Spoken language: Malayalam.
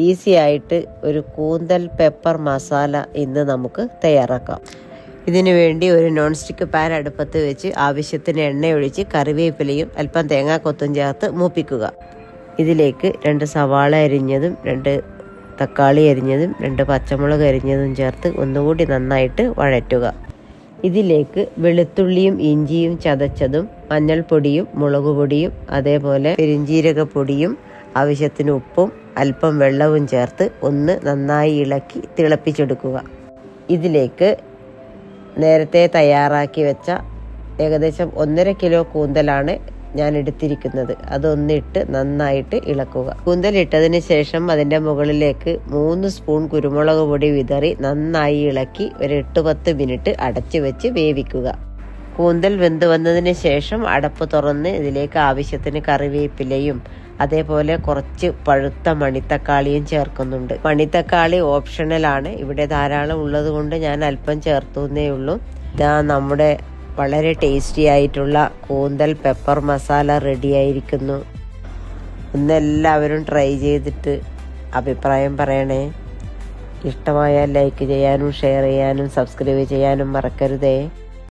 ഈസി ആയിട്ട് ഒരു കൂന്തൽ പെപ്പർ മസാല ഇന്ന് നമുക്ക് തയ്യാറാക്കാം. ഇതിനു വേണ്ടി ഒരു നോൺ സ്റ്റിക്ക് പാൻ അടുപ്പത്ത് വെച്ച് ആവശ്യത്തിന് എണ്ണയൊഴിച്ച് കറിവേപ്പിലയും അല്പം തേങ്ങാക്കൊത്തും ചേർത്ത് മൂപ്പിക്കുക. ഇതിലേക്ക് 2 സവാള അരിഞ്ഞതും 2 തക്കാളി അരിഞ്ഞതും 2 പച്ചമുളക് അരിഞ്ഞതും ചേർത്ത് ഒന്നുകൂടി നന്നായിട്ട് വഴറ്റുക. ഇതിലേക്ക് വെളുത്തുള്ളിയും ഇഞ്ചിയും ചതച്ചതും മഞ്ഞൾപ്പൊടിയും മുളക് പൊടിയും അതേപോലെ പെരിഞ്ജീരകപ്പൊടിയും ആവശ്യത്തിന് ഉപ്പും അല്പം വെള്ളവും ചേർത്ത് ഒന്ന് നന്നായി ഇളക്കി തിളപ്പിച്ചെടുക്കുക. ഇതിലേക്ക് നേരത്തെ തയ്യാറാക്കി വെച്ച ഏകദേശം 1.5 കിലോ കൂന്തലാണ് ഞാൻ എടുത്തിരിക്കുന്നത്. അതൊന്നിട്ട് നന്നായിട്ട് ഇളക്കുക. കൂന്തൽ ഇട്ടതിന് ശേഷം അതിൻ്റെ മുകളിലേക്ക് 3 സ്പൂൺ കുരുമുളക് പൊടി വിതറി നന്നായി ഇളക്കി ഒരു 8-10 മിനിറ്റ് അടച്ചു വെച്ച് വേവിക്കുക. കൂന്തൽ വെന്ത് വന്നതിന് ശേഷം അടപ്പ് തുറന്ന് ഇതിലേക്ക് ആവശ്യത്തിന് കറിവേപ്പിലയും അതേപോലെ കുറച്ച് പഴുത്ത മണിത്തക്കാളിയും ചേർക്കുന്നുണ്ട്. മണിത്തക്കാളി ഓപ്ഷണലാണ്, ഇവിടെ ധാരാളം ഉള്ളത് കൊണ്ട് ഞാൻ അല്പം ചേർത്തുന്നേ ഉള്ളൂ. ഇതാ നമ്മുടെ വളരെ ടേസ്റ്റി ആയിട്ടുള്ള കൂന്തൽ പെപ്പർ മസാല റെഡി ആയിരിക്കുന്നു. എല്ലാവരും ട്രൈ ചെയ്തിട്ട് അഭിപ്രായം പറയണേ. ഇഷ്ടമായാൽ ലൈക്ക് ചെയ്യാനും ഷെയർ ചെയ്യാനും സബ്സ്ക്രൈബ് ചെയ്യാനും മറക്കരുതേ.